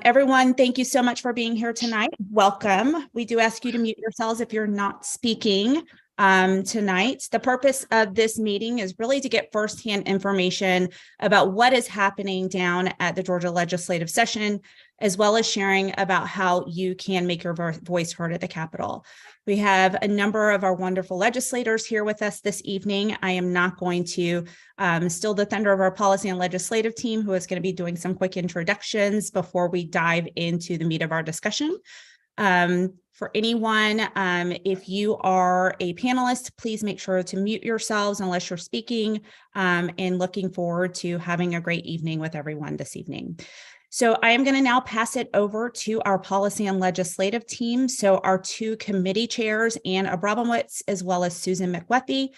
Everyone, thank you so much for being here tonight. Welcome. We do ask you to mute yourselves if you're not speaking tonight. The purpose of this meeting is really to get firsthand information about what is happening down at the Georgia legislative session, as well as sharing about how you can make your voice heard at the Capitol. We have a number of our wonderful legislators here with us this evening. I am not going to steal the thunder of our policy and legislative team, who is going to be doing some quick introductions before we dive into the meat of our discussion. For anyone, if you are a panelist, please make sure to mute yourselves unless you're speaking, and looking forward to having a great evening with everyone this evening. So I am going to now pass it over to our policy and legislative team. So our two committee chairs, Ann Abramowitz, as well as Susan McWethy.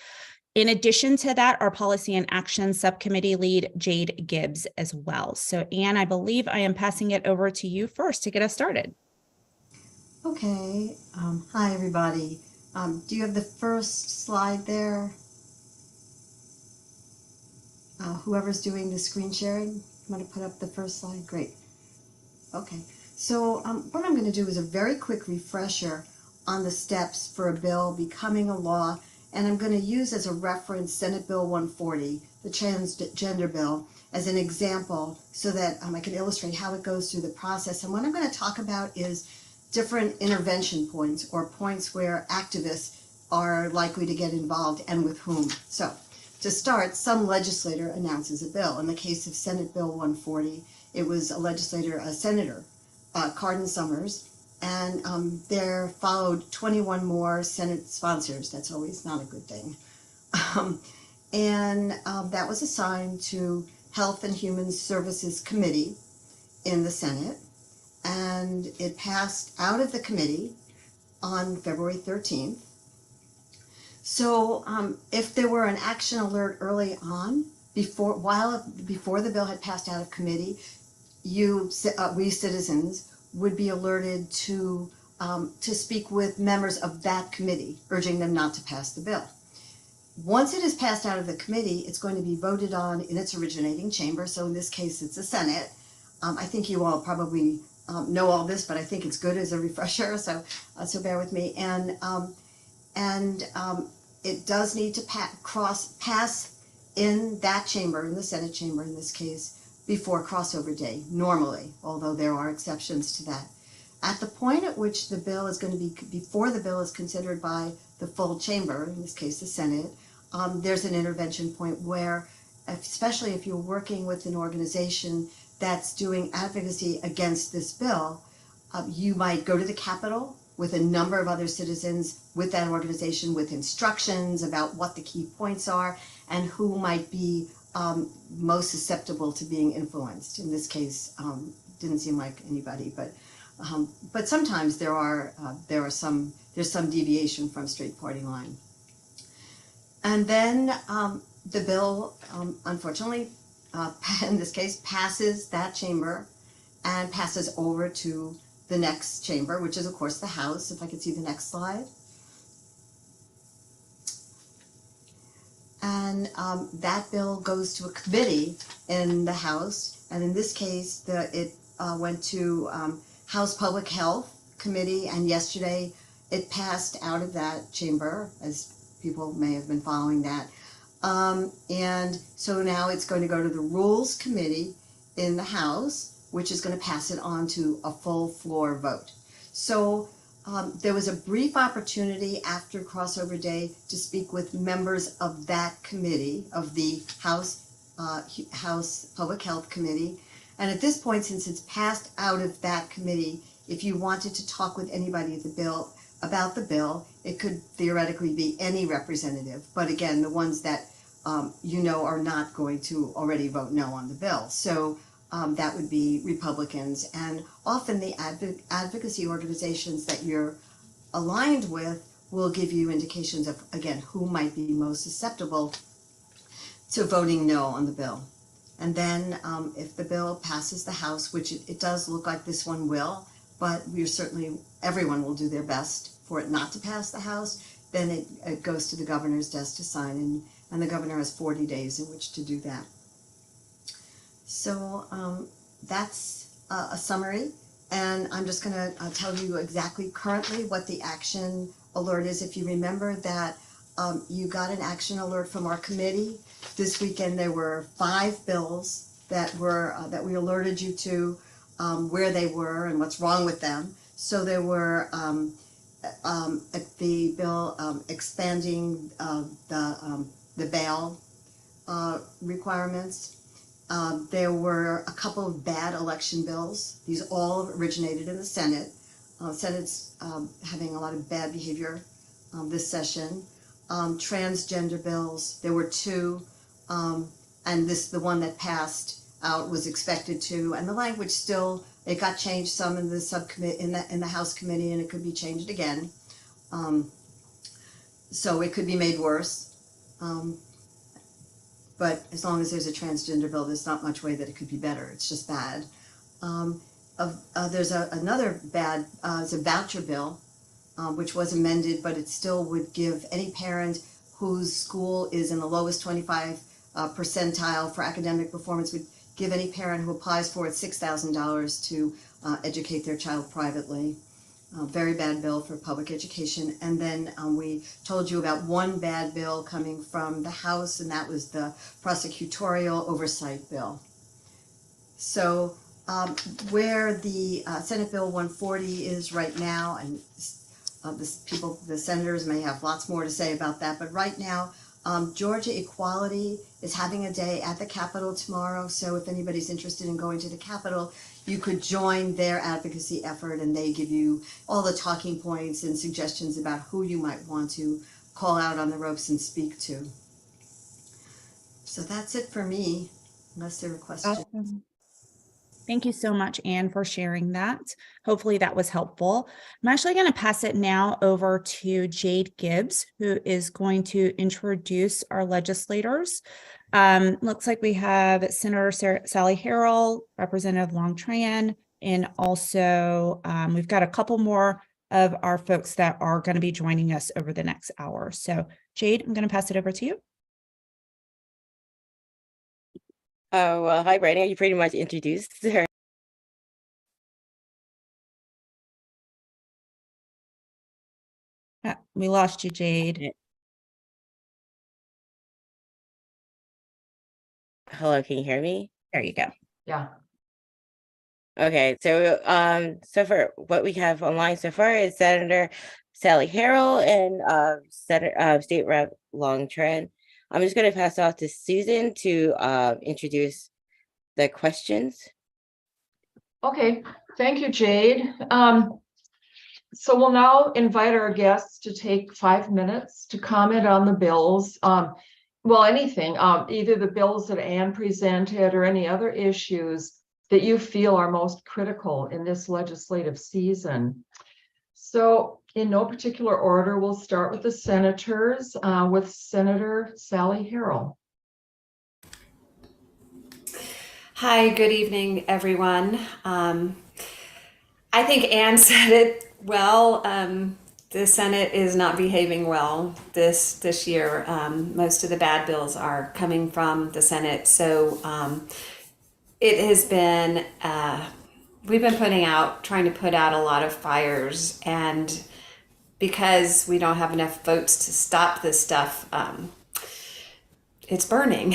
In addition to that, our policy and action subcommittee lead, Jade Gibbs, as well. So Ann, I believe I am passing it over to you first to get us started. Okay. Hi, everybody. Do you have the first slide there? Whoever's doing the screen sharing, you want to put up the first slide? Great. Okay. So what I'm going to do is a very quick refresher on the steps for a bill becoming a law, and I'm going to use as a reference Senate Bill 140, the transgender bill, as an example so that I can illustrate how it goes through the process. And what I'm going to talk about is different intervention points, or points where activists are likely to get involved and with whom. So to start, some legislator announces a bill. In the case of Senate Bill 140, it was Senator Cardin Summers, and there followed 21 more Senate sponsors. That's always not a good thing. That was assigned to Health and Human Services Committee in the Senate, and it passed out of the committee on February 13th. So if there were an action alert early on, before the bill had passed out of committee, we citizens would be alerted to speak with members of that committee, urging them not to pass the bill. Once it is passed out of the committee, it's going to be voted on in its originating chamber. So in this case, it's the Senate. I think you all probably know all this, but I think it's good as a refresher. So bear with me. It does need to pass in that chamber, in the Senate chamber in this case, before crossover day, normally, although there are exceptions to that. At the point at which the bill is going to be, before the bill is considered by the full chamber, in this case the Senate, there's an intervention point where, especially if you're working with an organization that's doing advocacy against this bill, you might go to the Capitol with a number of other citizens with that organization, with instructions about what the key points are and who might be most susceptible to being influenced. In this case, didn't seem like anybody, but sometimes there's some deviation from straight party line. And then the bill, unfortunately, in this case, passes that chamber and passes over to the next chamber, which is, of course, the House. If I could see the next slide. And that bill goes to a committee in the House. And in this case, it went to House Public Health Committee. And yesterday, it passed out of that chamber, as people may have been following that. And so now it's going to go to the Rules Committee in the House, which is going to pass it on to a full floor vote. So there was a brief opportunity after crossover day to speak with members of that committee, of the House Public Health Committee. And at this point, since it's passed out of that committee, if you wanted to talk with anybody about the bill, it could theoretically be any representative. But again, the ones that are not going to already vote no on the bill. So that would be Republicans, and often the advocacy organizations that you're aligned with will give you indications of, again, who might be most susceptible to voting no on the bill. And then if the bill passes the House, which it does look like this one will, but everyone will do their best for it not to pass the House, then it goes to the governor's desk to sign, and the governor has 40 days in which to do that. So that's a summary, and I'm just going to tell you exactly currently what the action alert is. If you remember that you got an action alert from our committee this weekend, there were 5 bills that we alerted you to where they were and what's wrong with them. So there were the bill expanding the bail requirements. There were a couple of bad election bills. These all originated in the Senate. Senate's having a lot of bad behavior this session. Transgender bills, there were 2, and the one that passed out was expected to, and the language still, it got changed some in the subcommittee, in the House committee, and it could be changed again. So it could be made worse. But as long as there's a transgender bill, there's not much way that it could be better. It's just bad. There's another bad, it's a voucher bill, which was amended, but it still would give any parent whose school is in the lowest 25 percentile for academic performance, would give any parent who applies for it $6,000 to educate their child privately. Very bad bill for public education. And then we told you about one bad bill coming from the House, and that was the prosecutorial oversight bill. So where the Senate Bill 140 is right now, and the senators may have lots more to say about that, but right now Georgia Equality is having a day at the Capitol tomorrow. So if anybody's interested in going to the Capitol, you could join their advocacy effort, and they give you all the talking points and suggestions about who you might want to call out on the ropes and speak to. So that's it for me, unless there are questions. Awesome. Thank you so much, Anne, for sharing that. Hopefully that was helpful. I'm actually going to pass it now over to Jade Gibbs, who is going to introduce our legislators. Looks like we have Senator Sally Harrell, Representative Longtran, and also we've got a couple more of our folks that are going to be joining us over the next hour. So Jade, I'm going to pass it over to you. Oh, well, hi, Brittany. You pretty much introduced her. We lost you, Jade. Hello, can you hear me? There you go. Yeah. Okay, so for what we have online so far is Senator Sally Harrell and State Rep Longtran. I'm just going to pass off to Susan to introduce the questions. Okay, thank you, Jade. So we'll now invite our guests to take 5 minutes to comment on the bills. Well, anything, either the bills that Anne presented or any other issues that you feel are most critical in this legislative season. So in no particular order, we'll start with the senators, with Senator Sally Harrell. Hi, good evening, everyone. I think Anne said it well. The Senate is not behaving well this year. Most of the bad bills are coming from the Senate. So it has been, we've been trying to put out a lot of fires, and because we don't have enough votes to stop this stuff, it's burning.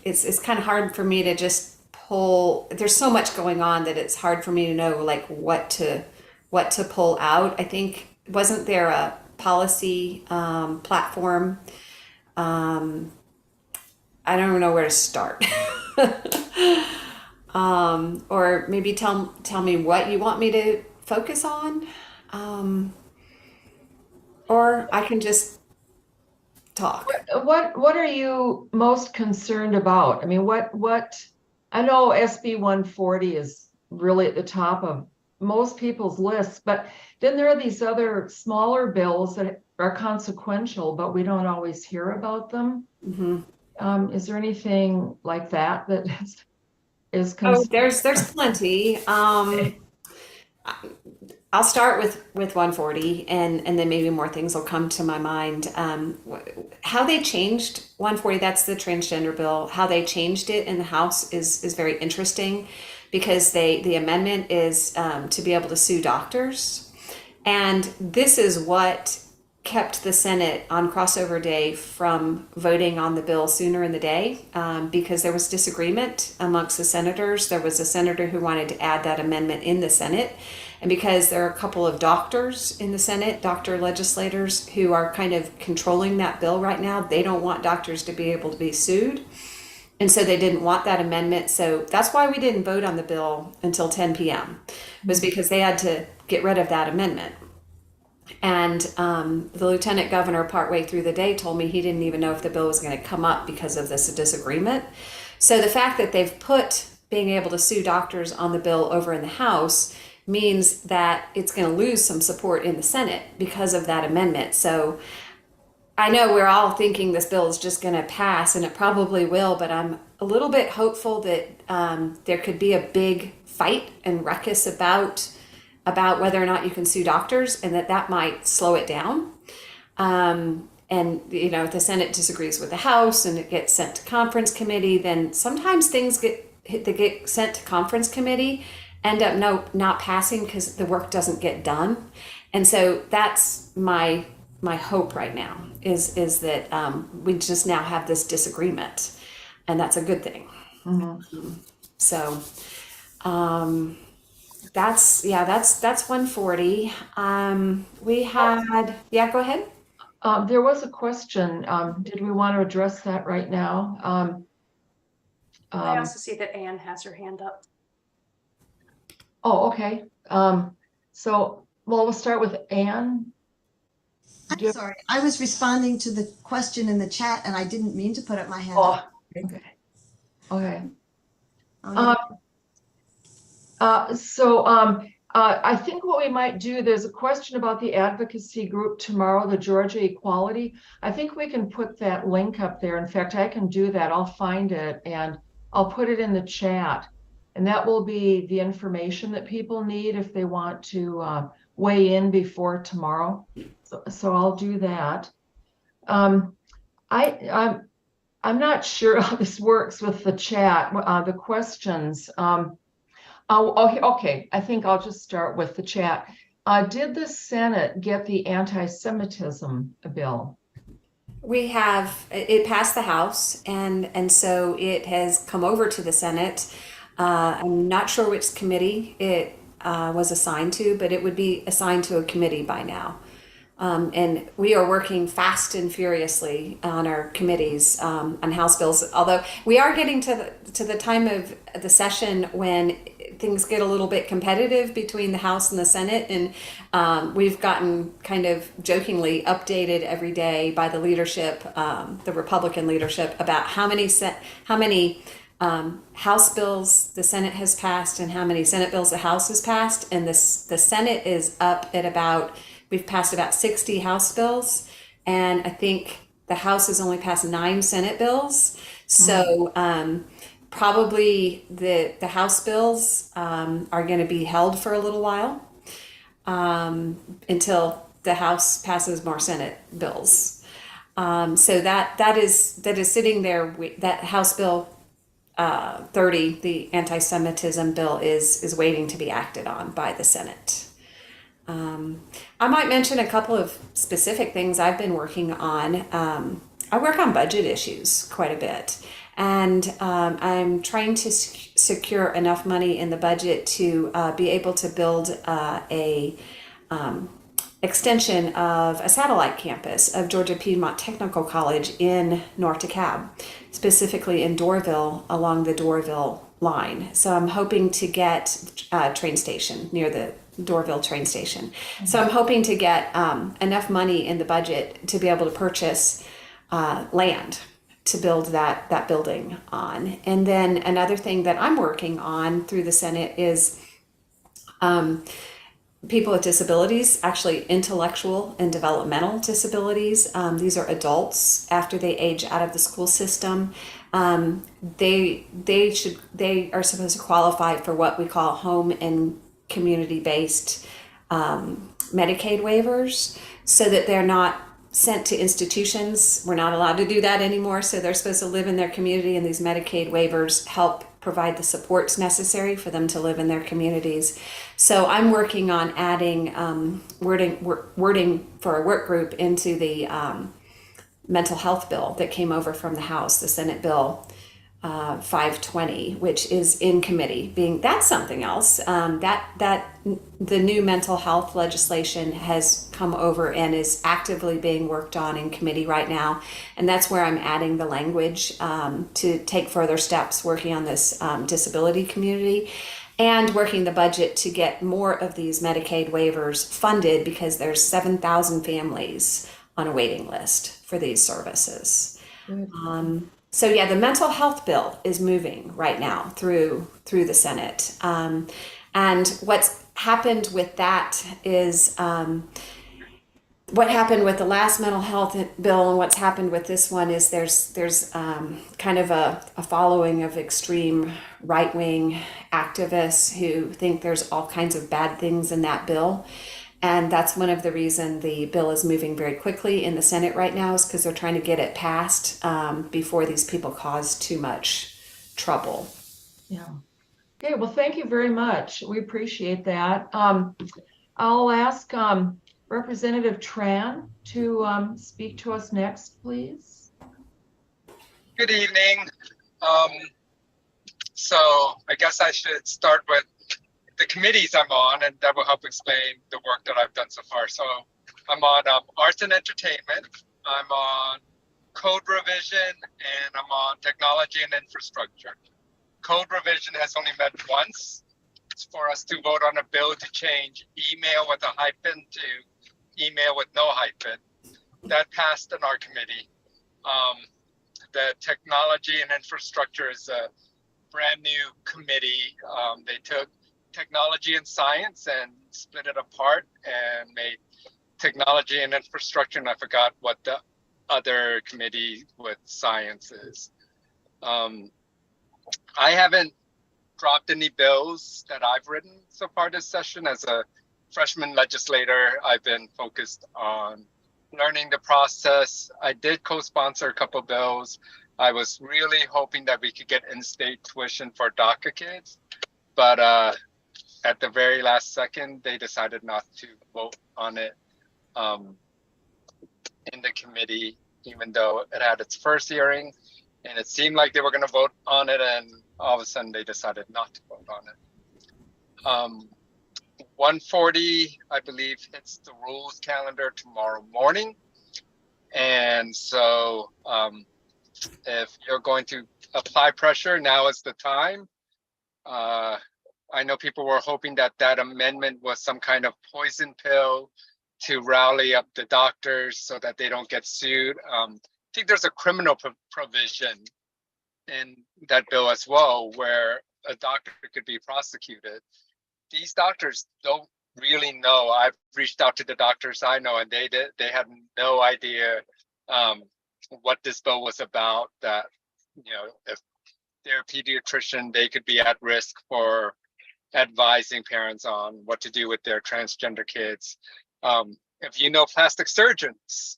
It's kind of hard for me to just pull. There's so much going on that it's hard for me to know like what to pull out. I think, wasn't there a policy platform? I don't know where to start. Or maybe tell me what you want me to focus on. Or I can just talk. What are you most concerned about? I mean, what I know SB 140 is really at the top of most people's lists, but then there are these other smaller bills that are consequential, but we don't always hear about them. Mm-hmm. Is there anything like that is Oh, there's plenty. I'll start with 140, and then maybe more things will come to my mind. How they changed 140, that's the transgender bill. How they changed it in the House is very interesting, because the amendment is to be able to sue doctors, and this is what kept the Senate on crossover day from voting on the bill sooner in the day, because there was disagreement amongst the senators. There was a senator who wanted to add that amendment in the Senate. And because there are a couple of doctors in the Senate, doctor legislators, who are kind of controlling that bill right now, they don't want doctors to be able to be sued. And so they didn't want that amendment. So that's why we didn't vote on the bill until 10 p.m. was because they had to get rid of that amendment. And the lieutenant governor partway through the day told me he didn't even know if the bill was going to come up because of this disagreement. So the fact that they've put being able to sue doctors on the bill over in the House means that it's going to lose some support in the Senate because of that amendment. So I know we're all thinking this bill is just going to pass, and it probably will, but I'm a little bit hopeful that there could be a big fight and ruckus about whether or not you can sue doctors, and that might slow it down. And if the Senate disagrees with the House and it gets sent to conference committee, then sometimes things get sent to conference committee end up not passing because the work doesn't get done. And so that's my hope right now is that we just now have this disagreement, and that's a good thing. Mhm. So that's 140. We had, go ahead. There was a question. Did we want to address that right now? I also see that Anne has her hand up. Oh, okay. We'll start with Anne. I'm sorry. I was responding to the question in the chat, and I didn't mean to put up my hand. Oh, up. okay. Okay. Um, I think what we might do, there's a question about the advocacy group tomorrow, the Georgia Equality. I think we can put that link up there. In fact, I can do that. I'll find it and I'll put it in the chat. And that will be the information that people need if they want to weigh in before tomorrow. So I'll do that. I'm not sure how this works with the chat, the questions. Okay, I think I'll just start with the chat. Did the Senate get the anti-Semitism bill? It passed the House, and so it has come over to the Senate. I'm not sure which committee it was assigned to, but it would be assigned to a committee by now. And we are working fast and furiously on our committees on House bills, although we are getting to the time of the session when things get a little bit competitive between the House and the Senate, and we've gotten kind of jokingly updated every day by the leadership, the Republican leadership, about how many House bills the Senate has passed and how many Senate bills the House has passed, and the Senate is up at we've passed about 60 House bills, and I think the House has only passed 9 Senate bills. So probably the House bills are going to be held for a little while until the House passes more Senate bills. So that is sitting there. That House Bill 30, the anti-Semitism bill, is waiting to be acted on by the Senate. I might mention a couple of specific things I've been working on. I work on budget issues quite a bit, and I'm trying to secure enough money in the budget to be able to build a extension of a satellite campus of Georgia Piedmont Technical College in North DeKalb, specifically in Doorville, along the Doorville line. So I'm hoping to get a train station near the Doorville train station. So I'm hoping to get enough money in the budget to be able to purchase land to build that building on. And then another thing that I'm working on through the Senate is people with disabilities, actually intellectual and developmental disabilities. These are adults after they age out of the school system. They are supposed to qualify for what we call home and community-based Medicaid waivers so that they're not sent to institutions. We're not allowed to do that anymore. So they're supposed to live in their community, and these Medicaid waivers help provide the supports necessary for them to live in their communities. So I'm working on adding wording for a work group into the mental health bill that came over from the House, the Senate bill 520, which is in committee. That's something else. That the new mental health legislation has come over and is actively being worked on in committee right now, and that's where I'm adding the language to take further steps, working on this disability community, and working the budget to get more of these Medicaid waivers funded, because there's 7,000 families on a waiting list for these services. So yeah, the mental health bill is moving right now through the Senate, and what's happened with that is what happened with the last mental health bill and what's happened with this one is there's kind of a following of extreme right-wing activists who think there's all kinds of bad things in that bill. And that's one of the reasons the bill is moving very quickly in the Senate right now, is because they're trying to get it passed before these people cause too much trouble. Yeah. Okay, well, thank you very much. We appreciate that. I'll ask Representative Tran to speak to us next, please. Good evening. So I guess I should start with the committees I'm on, and that will help explain the work that I've done so far. So I'm on arts and entertainment, I'm on code revision, and I'm on technology and infrastructure. Code revision has only met once. It's for us to vote on a bill to change email with a hyphen to email with no hyphen. That passed in our committee. The technology and infrastructure is a brand new committee. They took technology and science and split it apart and made technology and infrastructure, and I forgot what the other committee with science is. I haven't dropped any bills that I've written so far this session. As a freshman legislator, I've been focused on learning the process. I did co-sponsor a couple bills. I was really hoping that we could get in-state tuition for DACA kids, but at the very last second, they decided not to vote on it in the committee, even though it had its first hearing, and it seemed like they were going to vote on it, and all of a sudden they decided not to vote on it. 140, I believe, hits the rules calendar tomorrow morning, and so if you're going to apply pressure, now is the time. I know people were hoping that that amendment was some kind of poison pill to rally up the doctors so that they don't get sued. I think there's a criminal provision in that bill as well, where a doctor could be prosecuted. These doctors don't really know. I've reached out to the doctors I know, and they had no idea what this bill was about, that, you know, if they're a pediatrician, they could be at risk for advising parents on what to do with their transgender kids. If you know plastic surgeons,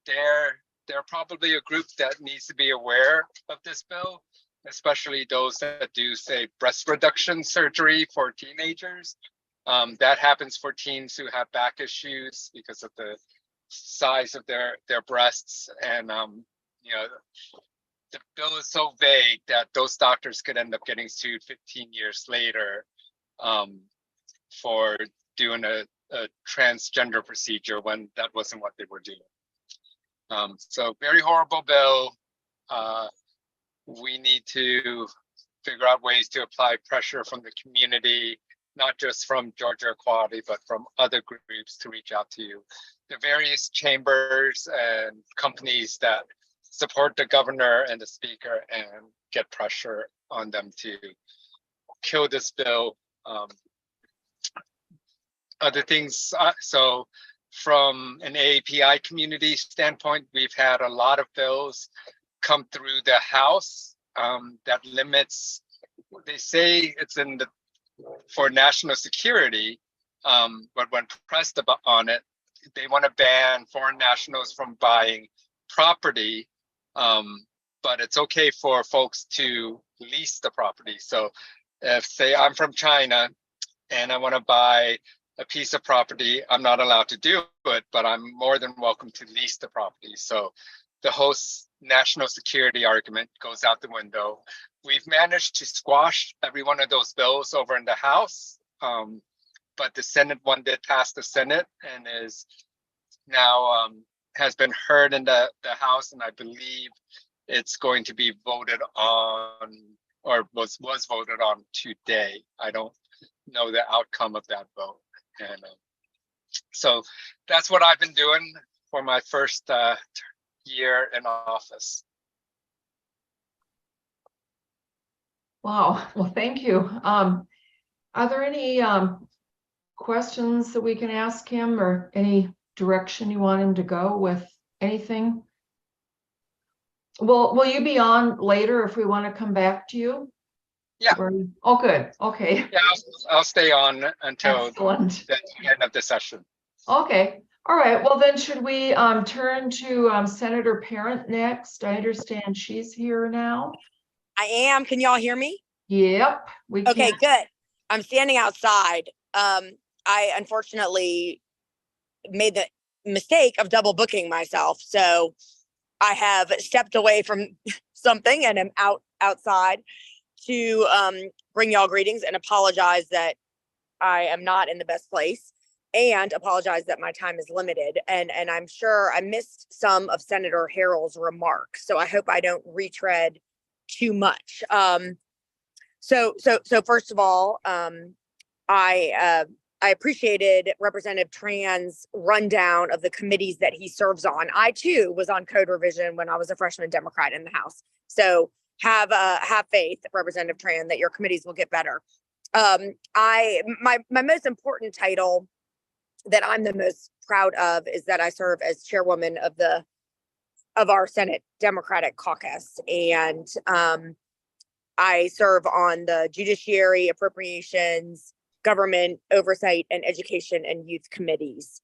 they're probably a group that needs to be aware of this bill, especially those that do, say, breast reduction surgery for teenagers. That happens for teens who have back issues because of the size of their breasts, and you know, the bill is so vague that those doctors could end up getting sued 15 years later for doing a transgender procedure when that wasn't what they were doing. So very horrible bill. We need to figure out ways to apply pressure from the community, not just from Georgia Equality, but from other groups, to reach out to the various chambers and companies that support the governor and the speaker and get pressure on them to kill this bill. Other things, so from an AAPI community standpoint, we've had a lot of bills come through the House that limits, they say it's in the for national security. But when pressed on it, they want to ban foreign nationals from buying property. But it's okay for folks to lease the property. So if, say, I'm from China and I want to buy a piece of property, I'm not allowed to do it, but I'm more than welcome to lease the property. So the whole national security argument goes out the window. We've managed to squash every one of those bills over in the House, but the Senate one did pass the Senate and is now has been heard in the House, and I believe it's going to be voted on, or was voted on today. I don't know the outcome of that vote. And so that's what I've been doing for my first year in office. Wow. Well, thank you. Are there any questions that we can ask him, or any direction you want him to go with anything? Will you be on later if we want to come back to you? Yeah. Oh, good. Okay. Yeah, I'll stay on until Excellent. the end of the session. Okay. All right. Well, then should we turn to Senator Parent next? I understand she's here now. I am. Can y'all hear me? Yep. We can. Okay, good. I'm standing outside. I unfortunately made the mistake of double booking myself. So I have stepped away from something and am outside to bring y'all greetings and apologize that I am not in the best place, and apologize that my time is limited. And I'm sure I missed some of Senator Harrell's remarks, so I hope I don't retread too much. So first of all, I appreciated Representative Tran's rundown of the committees that he serves on. I too was on code revision when I was a freshman Democrat in the House. So have faith, Representative Tran, that your committees will get better. My most important title that I'm the most proud of is that I serve as chairwoman of our Senate Democratic Caucus, and I serve on the Judiciary, Appropriations, Government Oversight, and Education and Youth committees.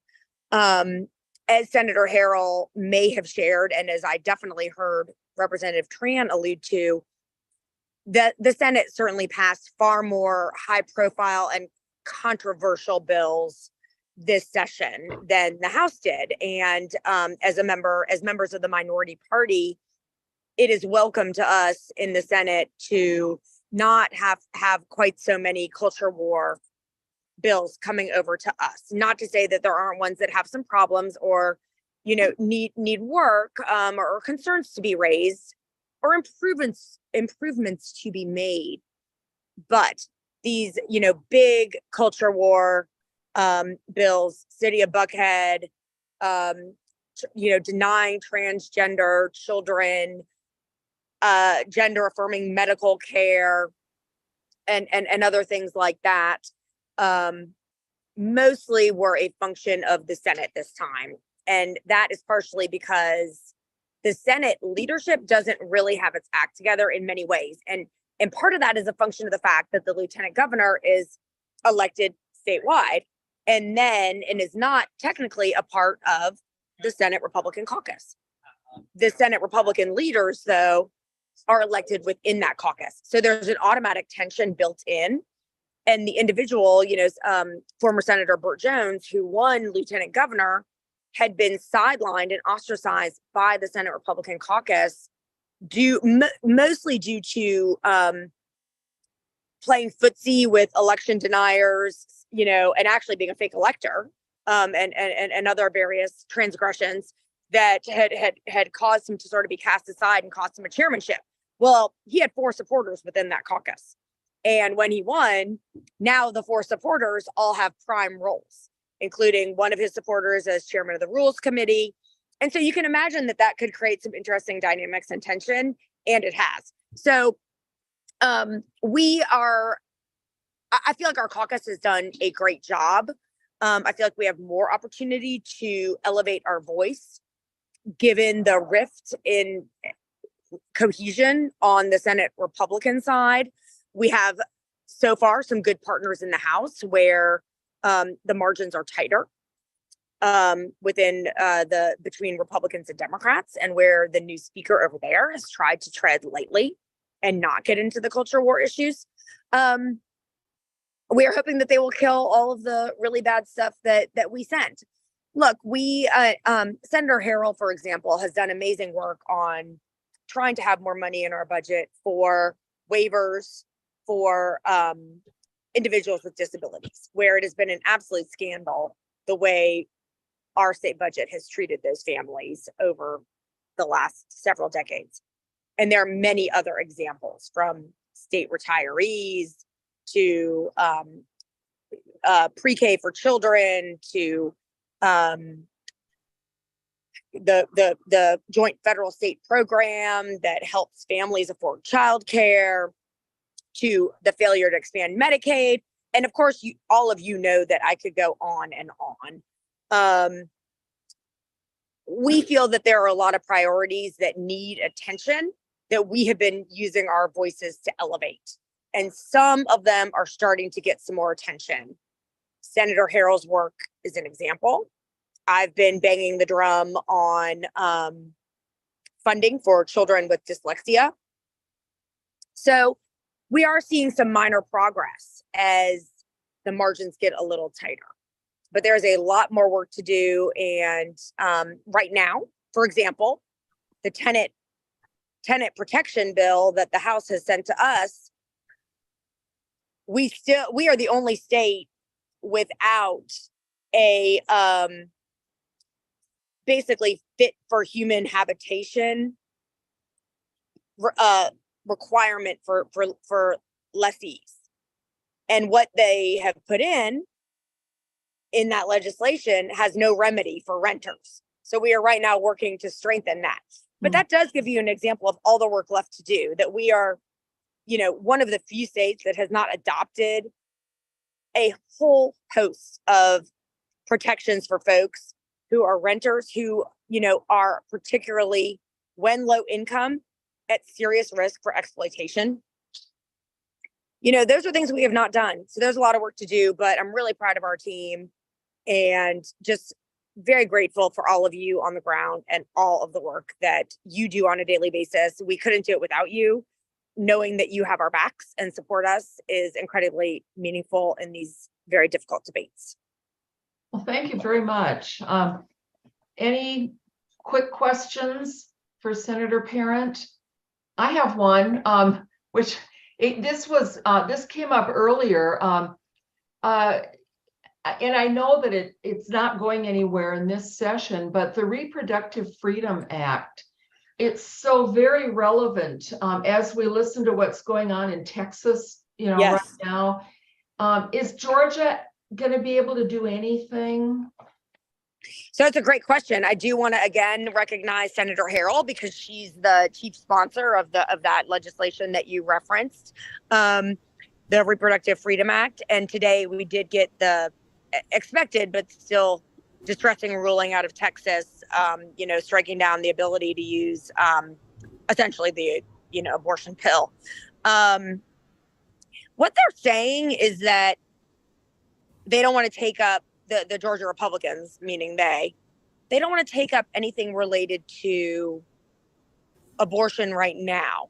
As Senator Harrell may have shared, and as I definitely heard Representative Tran allude to, that the Senate certainly passed far more high-profile and controversial bills this session than the House did. And as members of the minority party, it is welcome to us in the Senate to not have quite so many culture war bills coming over to us. Not to say that there aren't ones that have some problems or, need work or concerns to be raised or improvements to be made. But these, big culture war bills, City of Buckhead, denying transgender children, gender affirming medical care, and other things like that, mostly were a function of the Senate this time. And that is partially because the Senate leadership doesn't really have its act together in many ways. And part of that is a function of the fact that the lieutenant governor is elected statewide and is not technically a part of the Senate Republican caucus. The Senate Republican leaders, though, are elected within that caucus. So there's an automatic tension built in. And the individual, former Senator Burt Jones, who won lieutenant governor, had been sidelined and ostracized by the Senate Republican caucus mostly due to playing footsie with election deniers, and actually being a fake elector, and other various transgressions that had caused him to sort of be cast aside and cost him a chairmanship. Well, he had 4 supporters within that caucus. And when he won, now the 4 supporters all have prime roles, including one of his supporters as chairman of the Rules Committee. And so you can imagine that could create some interesting dynamics and tension, and it has. So I feel like our caucus has done a great job. I feel like we have more opportunity to elevate our voice, given the rift in cohesion on the Senate Republican side. We have so far some good partners in the House where the margins are tighter within between Republicans and Democrats, and where the new speaker over there has tried to tread lightly and not get into the culture war issues. We are hoping that they will kill all of the really bad stuff that we sent. Look, Senator Harrell, for example, has done amazing work on trying to have more money in our budget for waivers for individuals with disabilities, where it has been an absolute scandal the way our state budget has treated those families over the last several decades. And there are many other examples, from state retirees to pre-K for children to the joint federal state program that helps families afford childcare, to the failure to expand Medicaid. And of course, all of you know that I could go on and on. We feel that there are a lot of priorities that need attention that we have been using our voices to elevate. And some of them are starting to get some more attention. Senator Harrell's work is an example. I've been banging the drum on funding for children with dyslexia. So we are seeing some minor progress as the margins get a little tighter. But there's a lot more work to do. And right now, for example, the tenant protection bill that the House has sent to us, we are the only state without a basically fit for human habitation requirement for lessees. And what they have put in that legislation has no remedy for renters. So we are right now working to strengthen that. But that does give you an example of all the work left to do, that we are, one of the few states that has not adopted a whole host of protections for folks who are renters, who, are particularly, when low income, at serious risk for exploitation. Those are things we have not done. So there's a lot of work to do, but I'm really proud of our team and just very grateful for all of you on the ground and all of the work that you do on a daily basis. We couldn't do it without you. Knowing that you have our backs and support us is incredibly meaningful in these very difficult debates. Well, thank you very much. Any quick questions for Senator Parent? I have one, which this came up earlier. And I know that it's not going anywhere in this session, but the Reproductive Freedom Act, it's so very relevant as we listen to what's going on in Texas, Yes. right now. Is Georgia going to be able to do anything? So it's a great question. I do want to again recognize Senator Harrell, because she's the chief sponsor of that legislation that you referenced, the Reproductive Freedom Act. And today we did get the expected but still distressing ruling out of Texas, striking down the ability to use essentially the abortion pill. What they're saying is that they don't want to take up the Georgia Republicans, meaning they don't want to take up anything related to abortion right now.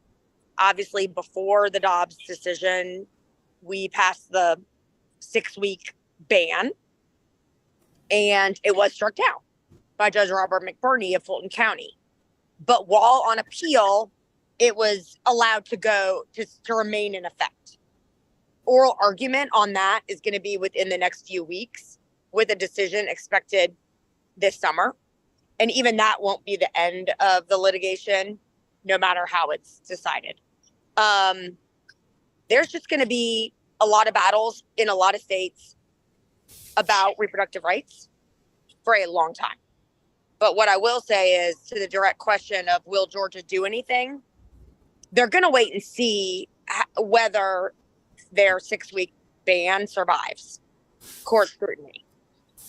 Obviously, before the Dobbs decision, we passed the 6-week ban, and it was struck down by Judge Robert McBurney of Fulton County. But while on appeal, it was allowed to remain in effect. Oral argument on that is going to be within the next few weeks, with a decision expected this summer. And even that won't be the end of the litigation, no matter how it's decided. There's just going to be a lot of battles in a lot of states about reproductive rights for a long time. But what I will say is, to the direct question of will Georgia do anything, they're going to wait and see whether their 6-week ban survives court scrutiny.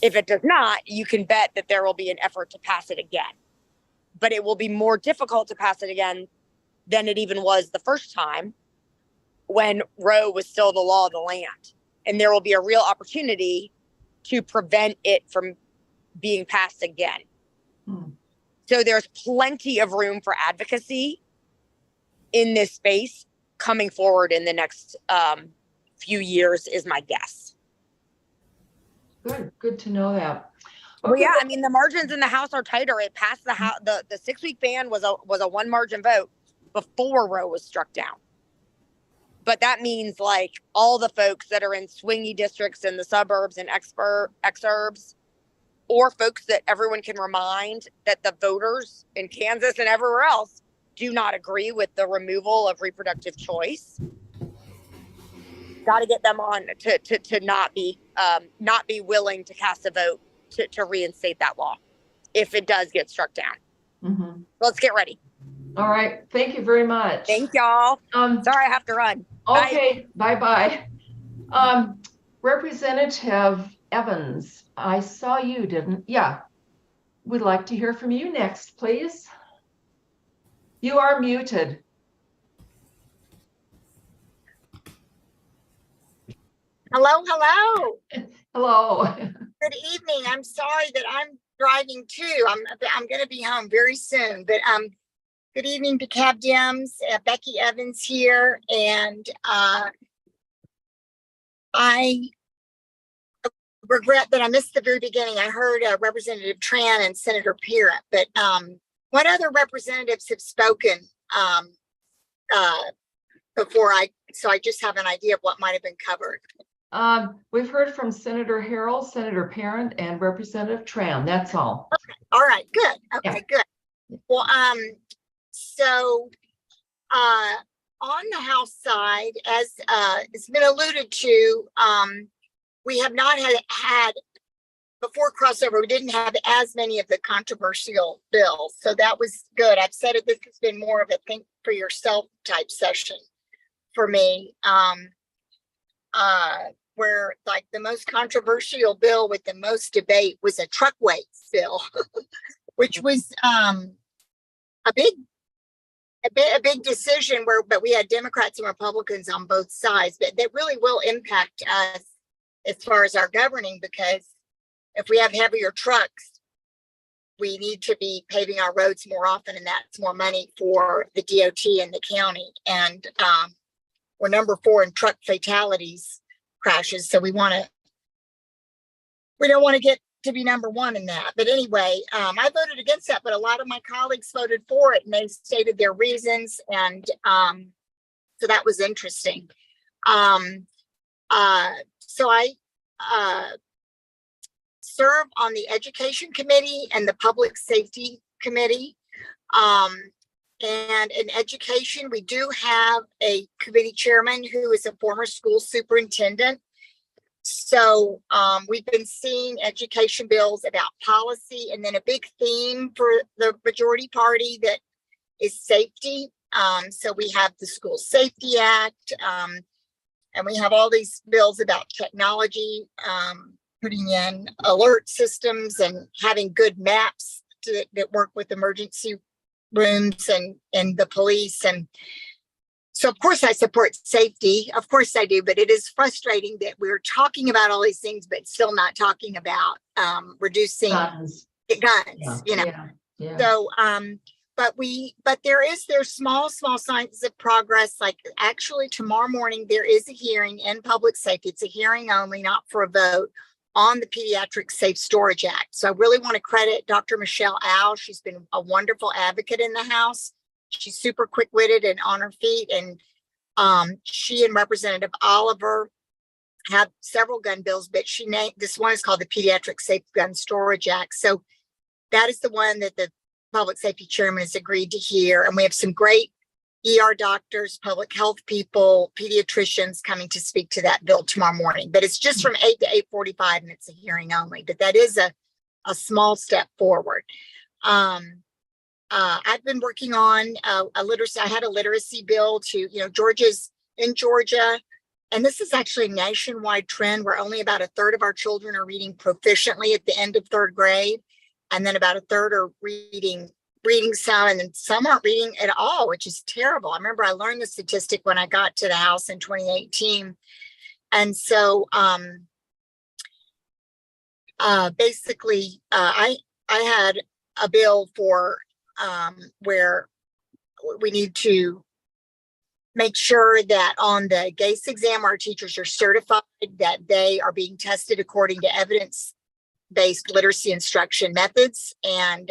If it does not, you can bet that there will be an effort to pass it again. But it will be more difficult to pass it again than it even was the first time, when Roe was still the law of the land. And there will be a real opportunity to prevent it from being passed again. So there's plenty of room for advocacy in this space coming forward in the next few years is my guess. Good to know that. Well, yeah, I mean, the margins in the House are tighter. It passed the House. The 6-week ban was a one margin vote before Roe was struck down. But that means like all the folks that are in swingy districts in the suburbs and exurbs, or folks that everyone can remind that the voters in Kansas and everywhere else do not agree with the removal of reproductive choice. Got to get them on to not be willing to cast a vote to reinstate that law if it does get struck down. Mm-hmm. Let's get ready. All right. Thank you very much. Thank y'all. Sorry, I have to run. Okay. Bye. Representative Evans, I saw you, didn't? Yeah. We'd like to hear from you next, please. You are muted. Hello. Hello. Good evening. I'm sorry that I'm driving too. I'm going to be home very soon. But good evening, DeKalb Dems. Becky Evans here, and I regret that I missed the very beginning. I heard Representative Tran and Senator Parent, but what other representatives have spoken before so I just have an idea of what might have been covered. We've heard from Senator Harrell, Senator Parent, and Representative Tran. That's all. Okay. All right. Good. Okay. Yeah. Good. Well, so on the House side, as it's been alluded to, we have not had before crossover. We didn't have as many of the controversial bills, so that was good. I've said it. This has been more of a think for yourself type session for me. Where like the most controversial bill with the most debate was a truck weights bill, which was a big decision but we had Democrats and Republicans on both sides, but that really will impact us as far as our governing, because if we have heavier trucks, we need to be paving our roads more often, and that's more money for the DOT and the county. And we're number 4 in truck fatalities crashes, so we don't want to get to be number 1 in that. But anyway, I voted against that, but a lot of my colleagues voted for it, and they stated their reasons, and so that was interesting. So I serve on the Education Committee and the Public Safety Committee. And in education, we do have a committee chairman who is a former school superintendent. So we've been seeing education bills about policy, and then a big theme for the majority party that is safety. So we have the School Safety Act, and we have all these bills about technology, putting in alert systems and having good maps that work with emergency rooms and the police. And so of course I support safety, of course I do, but it is frustrating that we're talking about all these things but still not talking about reducing guns. Yeah. So but there's small signs of progress. Like actually tomorrow morning there is a hearing in public safety. It's a hearing only, not for a vote, on the Pediatric Safe Storage Act. So I really want to credit Dr. Michelle Al. She's been a wonderful advocate in the House. She's super quick-witted and on her feet. And she and Representative Oliver have several gun bills, but she named this one is called the Pediatric Safe Gun Storage Act. So that is the one that the public safety chairman has agreed to hear. And we have some great ER doctors, public health people, pediatricians coming to speak to that bill tomorrow morning. But it's just from 8 to 8:45, and it's a hearing only. But that is a small step forward. I've been working on a literacy. I had a literacy bill to, Georgia, and this is actually a nationwide trend where only about a third of our children are reading proficiently at the end of 3rd grade, and then about a third are reading reading some, and then some aren't reading at all, which is terrible. I remember I learned the statistic when I got to the House in 2018. And so basically, I had a bill for where we need to make sure that on the GACE exam, our teachers are certified that they are being tested according to evidence-based literacy instruction methods. And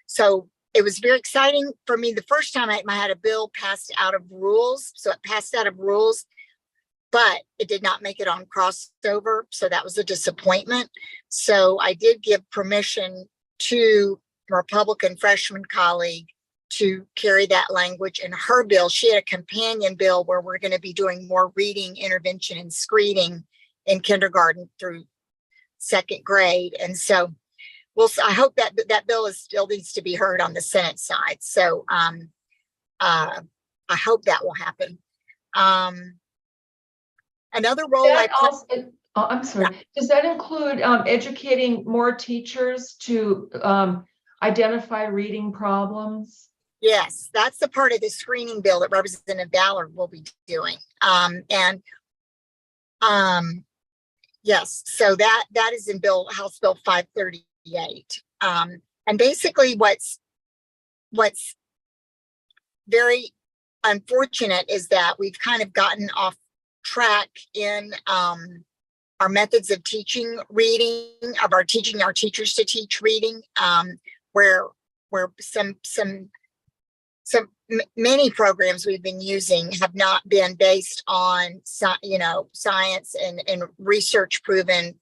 so it was very exciting for me. The first time I had a bill passed out of rules. So it passed out of rules, but it did not make it on crossover. So that was a disappointment. So I did give permission to a Republican freshman colleague to carry that language in her bill. She had a companion bill where we're going to be doing more reading intervention and screening in kindergarten through second grade. And so I hope that that bill still needs to be heard on the Senate side. So I hope that will happen. Another role I'm sorry. Yeah. Does that include educating more teachers to identify reading problems? Yes, that's the part of the screening bill that Representative Ballard will be doing. Yes, so that is in House Bill 538. And basically what's very unfortunate is that we've kind of gotten off track in our methods of teaching reading, of our teaching our teachers to teach reading, where many programs we've been using have not been based on science and research proven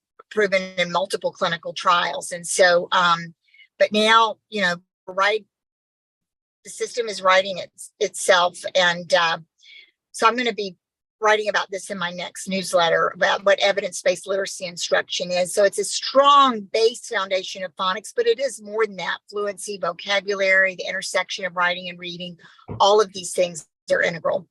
in multiple clinical trials. And so but now the system is writing itself, and so I'm going to be writing about this in my next newsletter about what evidence-based literacy instruction is. So it's a strong base foundation of phonics, but it is more than that. Fluency, vocabulary, the intersection of writing and reading, all of these things are integral.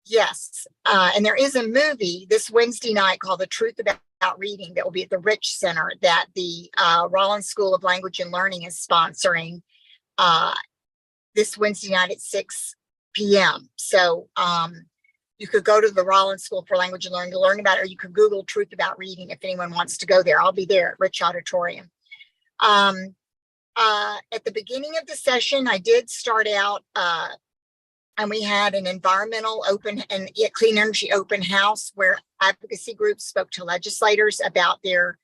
Yes, and there is a movie this Wednesday night called The Truth About Reading that will be at the Rich Center that the Rollins School of Language and Learning is sponsoring this Wednesday night at 6 p.m. So you could go to the Rollins School for Language and Learning to learn about it, or you could Google Truth About Reading if anyone wants to go there. I'll be there at Rich Auditorium. At the beginning of the session, I did start out and we had an environmental open and clean energy open house where advocacy groups spoke to legislators about their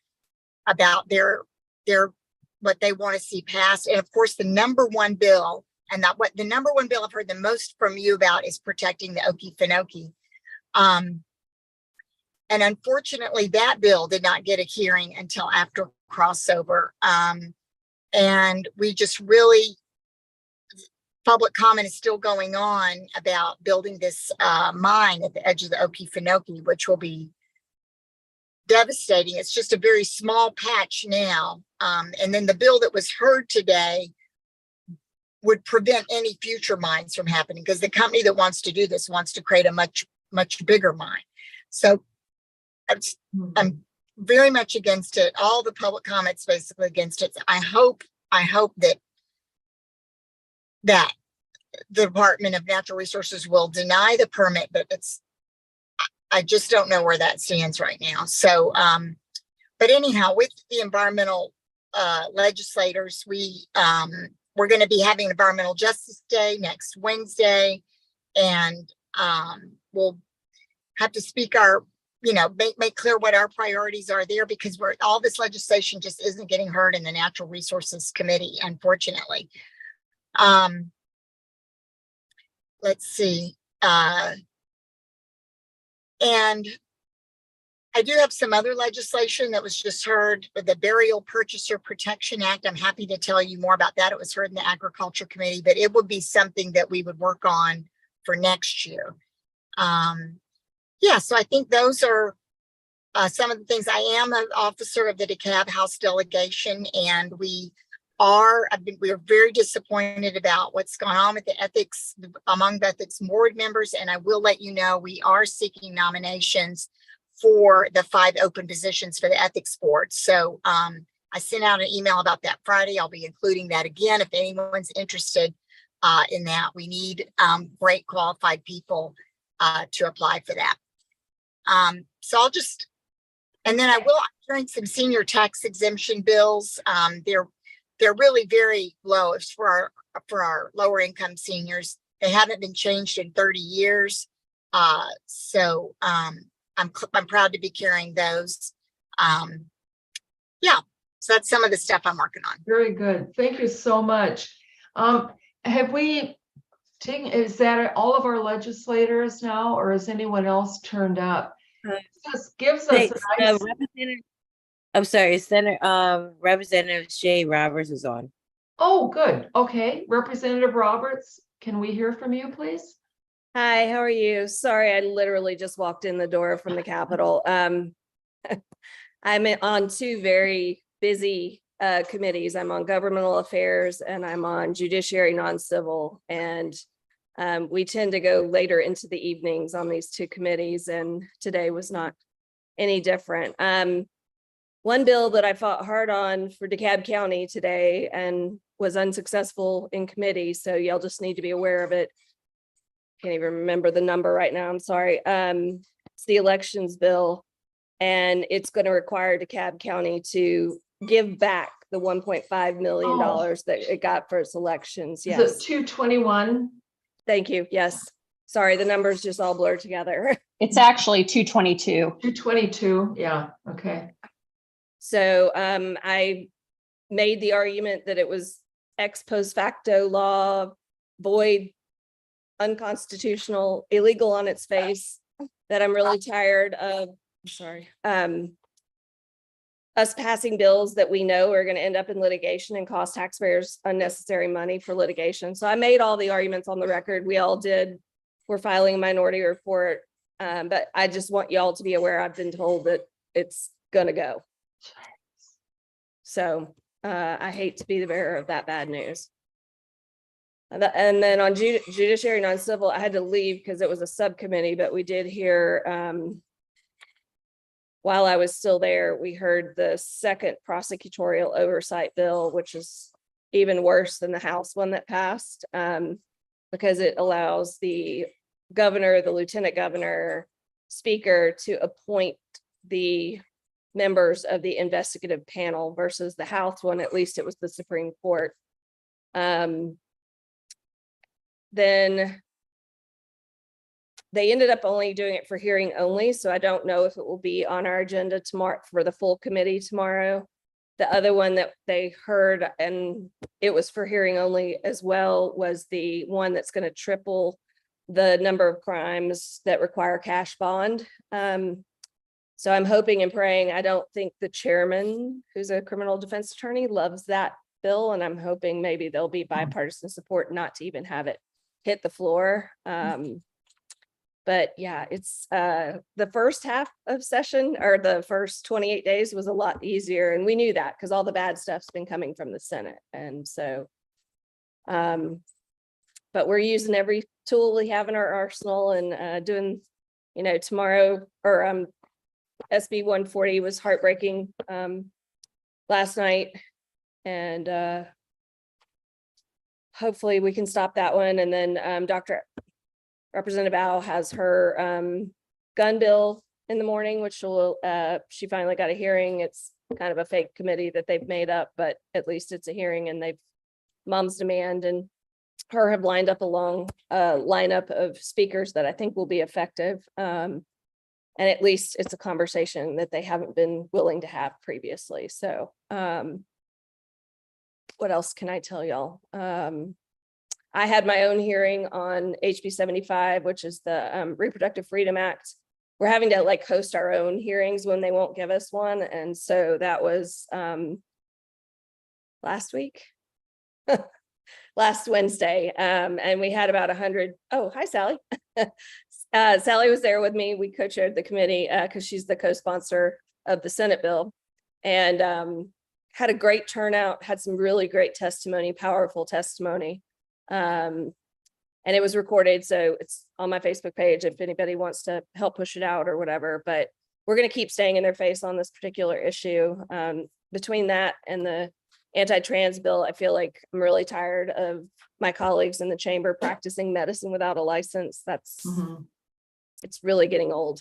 what they want to see passed. And of course, the number one bill, and the number one bill I've heard the most from you about, is protecting the Okefenokee. And unfortunately, that bill did not get a hearing until after crossover. And we just really, public comment is still going on about building this mine at the edge of the Okefenokee, which will be devastating. It's just a very small patch now. And then the bill that was heard today would prevent any future mines from happening, because the company that wants to do this wants to create a much bigger mine. So I'm very much against it. All the public comments basically against it. I hope that the Department of Natural Resources will deny the permit, but I just don't know where that stands right now. So but anyhow, with the environmental legislators, we're going to be having Environmental Justice Day next Wednesday, and we'll have to speak make clear what our priorities are there, because all this legislation just isn't getting heard in the Natural Resources Committee, unfortunately. Let's see. And I do have some other legislation that was just heard, the Burial Purchaser Protection Act. I'm happy to tell you more about that. It was heard in the Agriculture Committee, but it would be something that we would work on for next year. Yeah, so I think those are some of the things. I am an officer of the DeKalb House delegation, and we are very disappointed about what's gone on with the ethics, among the ethics board members. And I will let you know, we are seeking nominations for the 5 open positions for the ethics board. So I sent out an email about that Friday. I'll be including that again if anyone's interested in that. We need great qualified people to apply for that. So I'll just, and then I will bring some senior tax exemption bills. They're really very low. It's for our lower income seniors. They haven't been changed in 30 years. So I'm proud to be carrying those. Yeah, so that's some of the stuff I'm working on. Very good. Thank you so much. Have we taken, is that all of our legislators now, or has anyone else turned up? This gives us a nice. I'm sorry, Representative Shay Roberts is on. Oh, good. Okay, Representative Roberts, can we hear from you, please? Hi, how are you? Sorry, I literally just walked in the door from the Capitol. I'm on two very busy committees. I'm on governmental affairs and I'm on judiciary non-civil. And we tend to go later into the evenings on these two committees, and today was not any different. One bill that I fought hard on for DeKalb County today and was unsuccessful in committee, so y'all just need to be aware of it. Can't even remember the number right now, I'm sorry. It's the elections bill, and it's going to require DeKalb County to give back the $1.5 million that it got for its elections. Yes. Is it 221? Thank you. Yes. Sorry, the numbers just all blur together. It's actually 222. 222. Yeah. Okay. So I made the argument that it was ex post facto law, void, unconstitutional, illegal on its face, that I'm really tired of, us passing bills that we know are going to end up in litigation and cost taxpayers unnecessary money for litigation. So I made all the arguments on the record. We all did. We're filing a minority report, but I just want y'all to be aware. I've been told that it's going to go. So I hate to be the bearer of that bad news. And then on judiciary non-civil, I had to leave because it was a subcommittee, but we did hear, while I was still there, we heard the second prosecutorial oversight bill, which is even worse than the House one that passed, because it allows the governor, the lieutenant governor, speaker to appoint the members of the investigative panel versus the House one. At least it was the Supreme Court. Then they ended up only doing it for hearing only. So I don't know if it will be on our agenda tomorrow for the full committee tomorrow. The other one that they heard, and it was for hearing only as well, was the one that's going to triple the number of crimes that require cash bond. So I'm hoping and praying. I don't think the chairman, who's a criminal defense attorney, loves that bill. And I'm hoping maybe there'll be bipartisan support not to even have it hit the floor. But yeah, it's the first half of session, or the first 28 days was a lot easier. And we knew that because all the bad stuff's been coming from the Senate. And so, but we're using every tool we have in our arsenal and doing, you know, tomorrow, or SB 140 was heartbreaking last night. And hopefully we can stop that one. And then Representative Al has her gun bill in the morning, which will she finally got a hearing. It's kind of a fake committee that they've made up, but at least it's a hearing, and they've Mom's Demand and her have lined up a long lineup of speakers that I think will be effective. And at least it's a conversation that they haven't been willing to have previously. So what else can I tell y'all? I had my own hearing on HB 75, which is the Reproductive Freedom Act. We're having to like host our own hearings when they won't give us one. And so that was last week, last Wednesday. And we had about 100. Oh, hi, Sally. Sally was there with me. We co-chaired the committee because she's the co-sponsor of the Senate bill, and had a great turnout, had some really great testimony, powerful testimony. And it was recorded, so it's on my Facebook page if anybody wants to help push it out or whatever. But we're going to keep staying in their face on this particular issue. between that and the anti-trans bill, I feel like I'm really tired of my colleagues in the chamber practicing medicine without a license. It's really getting old.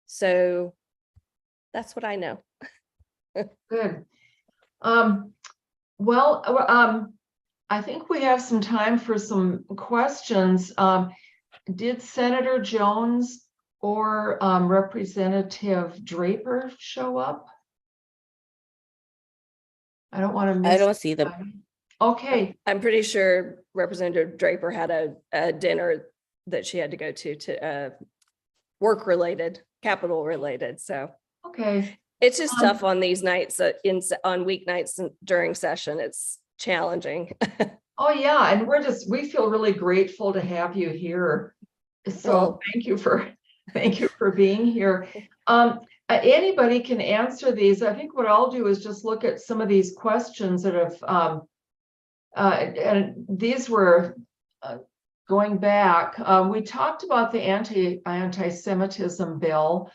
So that's what I know. Good. I think we have some time for some questions. Did Senator Jones or Representative Draper show up? I don't want to miss. I don't see them. Okay. I'm pretty sure Representative Draper had a dinner that she had to go to work related, Capitol related. So Okay. it's just tough on these nights on weeknights and during session. It's challenging. Oh yeah, and we feel really grateful to have you here. So Well, thank you for being here. Anybody can answer these. I think what I'll do is just look at some of these questions that have and these were going back. We talked about the anti-Semitism bill.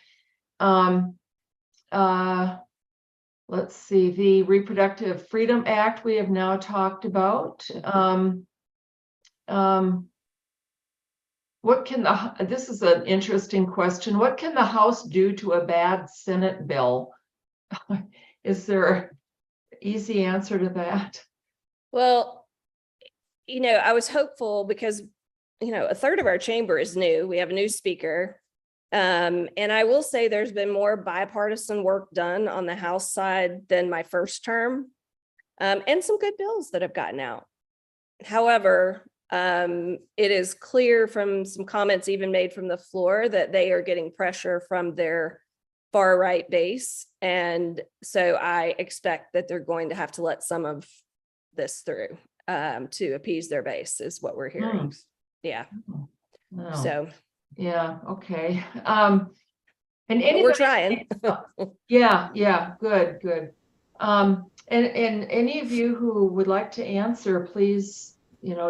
Let's see, the Reproductive Freedom Act we have now talked about. This is an interesting question. What can the House do to a bad Senate bill? Is there an easy answer to that? well, I was hopeful because, a third of our chamber is new. We have a new speaker. And I will say there's been more bipartisan work done on the House side than my first term, and some good bills that have gotten out. However, it is clear from some comments even made from the floor that they are getting pressure from their far right base. And so I expect that they're going to have to let some of this through to appease their base is what we're hearing. Yeah. No. So yeah, okay. And we're trying. yeah, good. And any of you who would like to answer, please,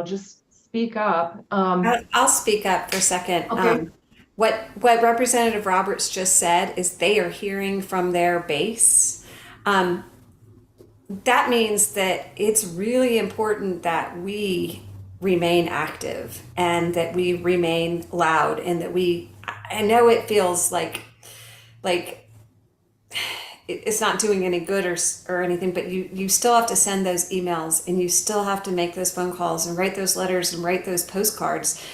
just speak up. I'll speak up for a second. Okay. What Representative Roberts just said is they are hearing from their base. That means that it's really important that we remain active and that we remain loud and that I know it feels like it's not doing any good or anything, but you still have to send those emails and you still have to make those phone calls and write those letters and write those postcards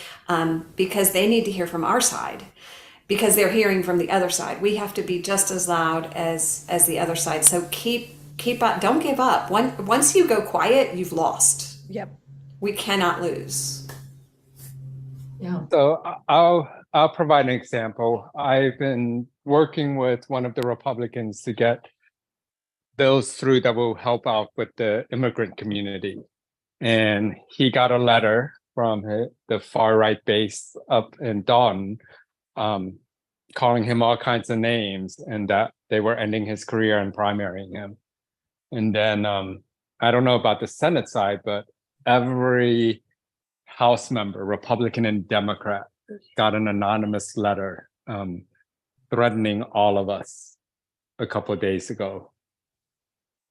because they need to hear from our side because they're hearing from the other side. We have to be just as loud as the other side. So keep up, don't give up. Once you go quiet, you've lost. Yep. We cannot lose. Yeah. So I'll provide an example. I've been working with one of the Republicans to get bills through that will help out with the immigrant community. And he got a letter from the far right base up in Dalton, calling him all kinds of names and that they were ending his career and primarying him. And then I don't know about the Senate side, but every House member, Republican and Democrat, got an anonymous letter threatening all of us a couple of days ago.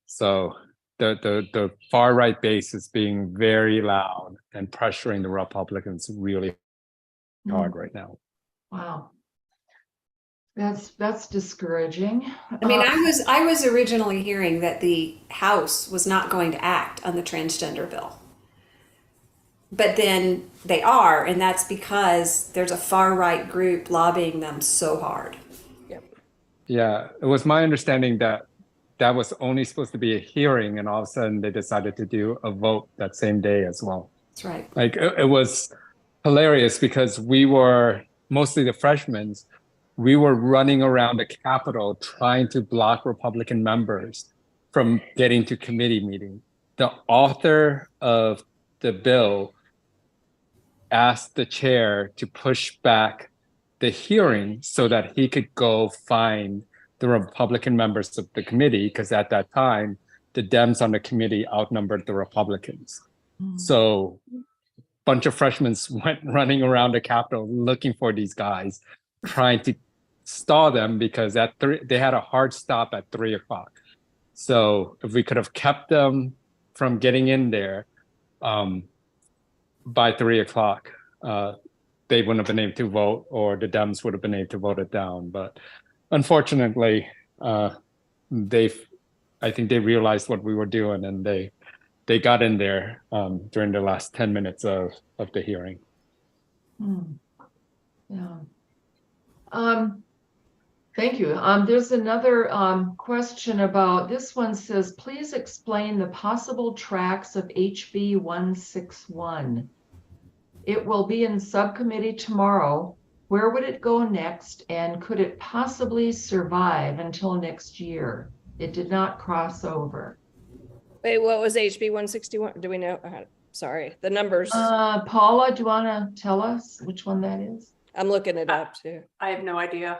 So the far right base is being very loud and pressuring the Republicans really hard right now. Wow. That's discouraging. I mean, I was originally hearing that the House was not going to act on the transgender bill. But then they are, and that's because there's a far right group lobbying them so hard. Yep. Yeah, it was my understanding that was only supposed to be a hearing, and all of a sudden they decided to do a vote that same day as well. That's right. Like it was hilarious because we were mostly the freshmen. We were running around the Capitol trying to block Republican members from getting to committee meeting. The author of the bill asked the chair to push back the hearing so that he could go find the Republican members of the committee, because at that time, the Dems on the committee outnumbered the Republicans. So a bunch of freshmen went running around the Capitol looking for these guys, trying to stall them because they had a hard stop at 3 o'clock. So if we could have kept them from getting in there by 3 o'clock, they wouldn't have been able to vote, or the Dems would have been able to vote it down. But unfortunately, I think they realized what we were doing, and they got in there during the last 10 minutes of the hearing. Yeah. Thank you. There's another question about, this one says, please explain the possible tracks of HB 161. It will be in subcommittee tomorrow. Where would it go next? And could it possibly survive until next year? It did not cross over. Wait, what was HB 161? Do we know? Sorry, the numbers. Paula, do you want to tell us which one that is? I'm looking it up too. I have no idea.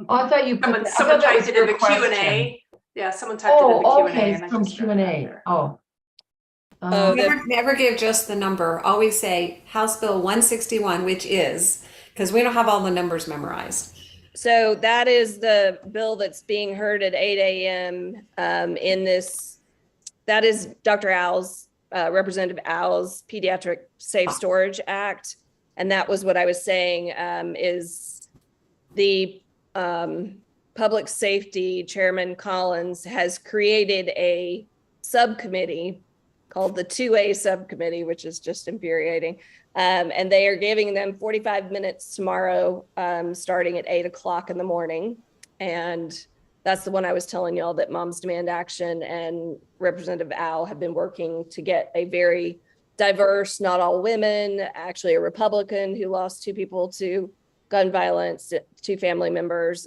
Oh, I thought you Someone typed it in the Q&A. Yeah, someone typed it in the Q&A. Okay, and I from just read it out Q&A. there. Never give just the number. Always say House Bill 161, which is, because we don't have all the numbers memorized. So that is the bill that's being heard at 8 a.m. In this. That is Dr. Owl's, Representative Owl's Pediatric Safe Storage Act. And that was what I was saying, is the Public Safety Chairman Collins has created a subcommittee called the 2A subcommittee, which is just infuriating. And they are giving them 45 minutes tomorrow, starting at 8 o'clock in the morning. And that's the one I was telling y'all that Moms Demand Action and Representative Owl have been working to get a very diverse, not all women, actually a Republican who lost 2 people to gun violence, 2 family members.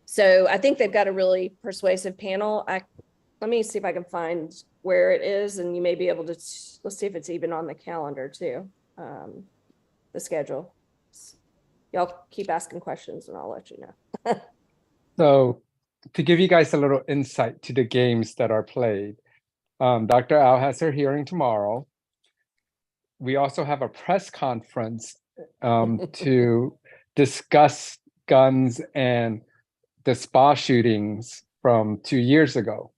So I think they've got a really persuasive panel. Let me see if I can find where it is, and you may be able to, let's see if it's even on the calendar too, the schedule. Y'all keep asking questions and I'll let you know. So to give you guys a little insight to the games that are played, Dr. Owl has her hearing tomorrow. We also have a press conference to discuss guns and the spa shootings from 2 years ago.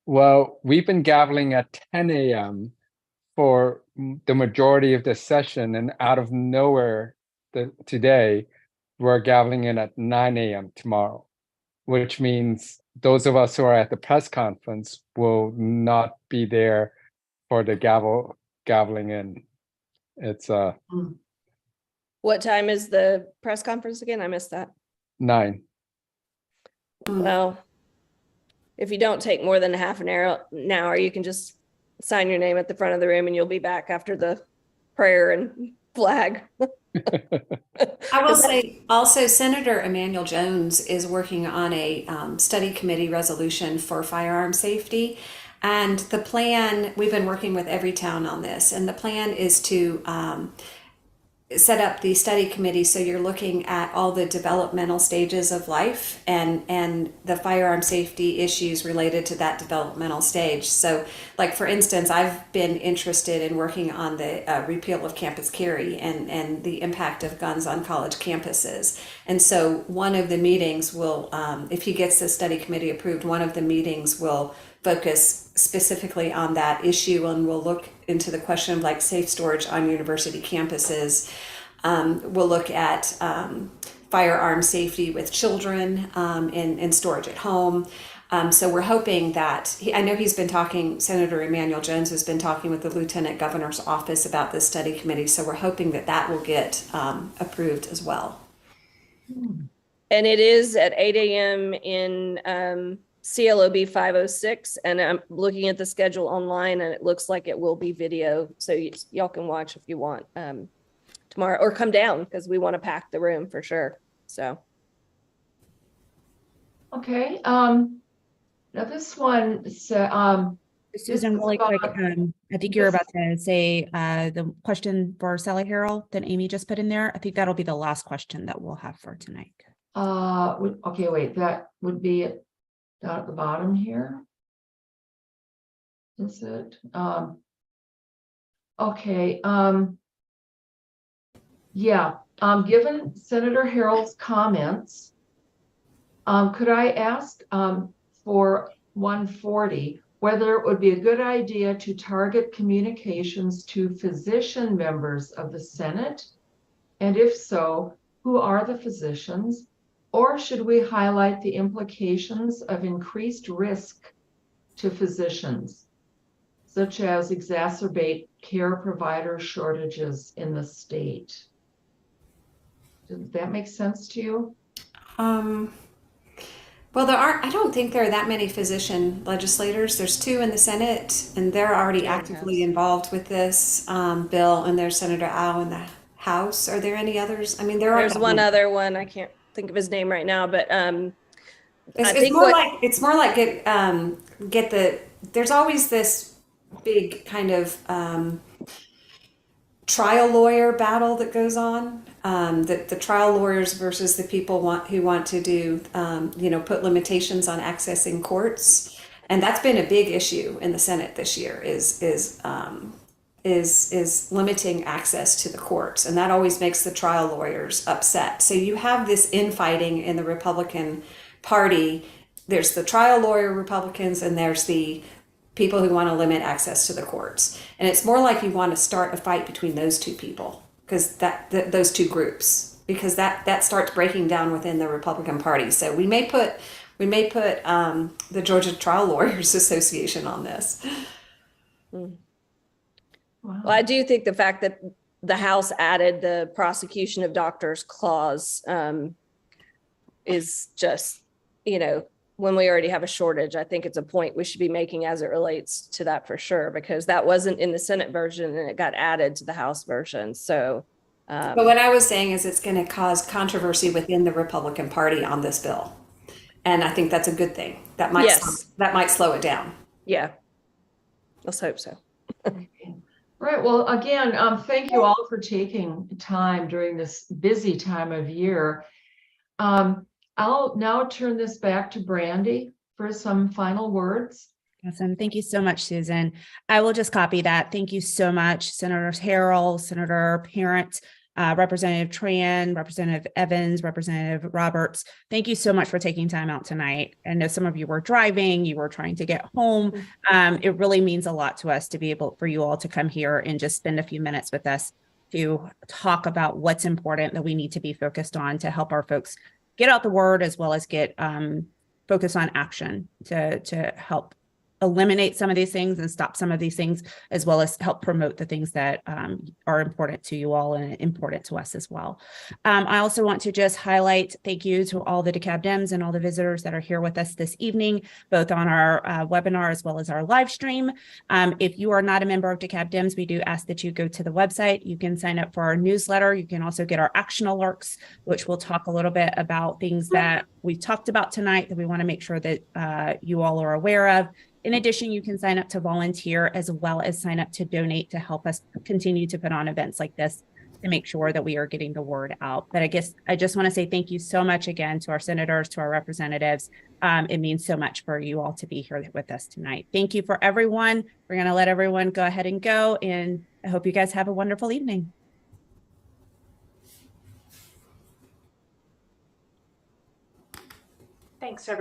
Well, we've been gaveling at 10 a.m. for the majority of the session, and out of nowhere today, we're gaveling in at 9 a.m. tomorrow, which means those of us who are at the press conference will not be there for the gaveling in. It's What time is the press conference again? I missed that. 9. Well, if you don't take more than a half an hour, you can just sign your name at the front of the room and you'll be back after the prayer and flag. I will say also, Senator Emanuel Jones is working on a study committee resolution for firearm safety. And the plan, we've been working with every town on this, and the plan is to set up the study committee so you're looking at all the developmental stages of life and the firearm safety issues related to that developmental stage. So, like for instance, I've been interested in working on the repeal of campus carry and the impact of guns on college campuses. And so one of the meetings will, if he gets the study committee approved, one of the meetings will focus specifically on that issue, and we'll look into the question of like safe storage on university campuses. We'll look at firearm safety with children in storage at home. So we're hoping that, I know he's been talking, Senator Emanuel Jones has been talking with the Lieutenant Governor's office about this study committee. So we're hoping that that will get approved as well. And it is at 8 a.m. in CLOB 506, and I'm looking at the schedule online, and it looks like it will be video, so y'all can watch if you want tomorrow, or come down because we want to pack the room for sure. So okay, now this one Susan, really quick, I think you're about to say the question for Sally Harrell that Amy just put in there. I think that'll be the last question that we'll have for tonight. Okay, wait, that would be it. Down at the bottom here. Is it? Okay. Yeah. Given Senator Harrell's comments, could I ask for 140, whether it would be a good idea to target communications to physician members of the Senate, and if so, who are the physicians? Or should we highlight the implications of increased risk to physicians, such as exacerbate care provider shortages in the state? Does that make sense to you? Well, I don't think there are that many physician legislators. There's 2 in the Senate, and they're already actively involved with this bill, and there's Senator Al in the House. Are there any others? I mean, There's one other one. I can't think of his name right now, but it's more like there's always this big kind of trial lawyer battle that goes on. The trial lawyers versus the people who want to do, put limitations on accessing courts, and that's been a big issue in the Senate this year. Is limiting access to the courts, and that always makes the trial lawyers upset. So you have this infighting in the Republican Party. There's the trial lawyer Republicans, and there's the people who want to limit access to the courts. And it's more like you want to start a fight between those 2 people, because those 2 groups, because that starts breaking down within the Republican Party. So we may put the Georgia Trial Lawyers Association on this. Well, I do think the fact that the House added the prosecution of doctors clause is just, when we already have a shortage, I think it's a point we should be making as it relates to that for sure, because that wasn't in the Senate version and it got added to the House version. So, but what I was saying is it's going to cause controversy within the Republican Party on this bill. And I think that's a good thing. That might slow it down. Yeah. Let's hope so. Right. Well, again, thank you all for taking time during this busy time of year. I'll now turn this back to Brandy for some final words. Awesome. Thank you so much, Susan. I will just copy that. Thank you so much, Senator Harrell, Senator Parent, Representative Tran, Representative Evans, Representative Roberts. Thank you so much for taking time out tonight. I know some of you were driving, you were trying to get home. It really means a lot to us to be able for you all to come here and just spend a few minutes with us to talk about what's important that we need to be focused on to help our folks get out the word, as well as get focus on action to help eliminate some of these things and stop some of these things, as well as help promote the things that are important to you all and important to us as well. I also want to just highlight, thank you to all the DeKalb Dems and all the visitors that are here with us this evening, both on our webinar as well as our live stream. If you are not a member of DeKalb Dems, we do ask that you go to the website. You can sign up for our newsletter. You can also get our action alerts, which will talk a little bit about things that we talked about tonight that we want to make sure that you all are aware of. In addition, you can sign up to volunteer, as well as sign up to donate to help us continue to put on events like this to make sure that we are getting the word out. But I guess I just want to say thank you so much again to our senators, to our representatives. It means so much for you all to be here with us tonight. Thank you for everyone. We're going to let everyone go ahead and go, and I hope you guys have a wonderful evening. Thanks, everyone.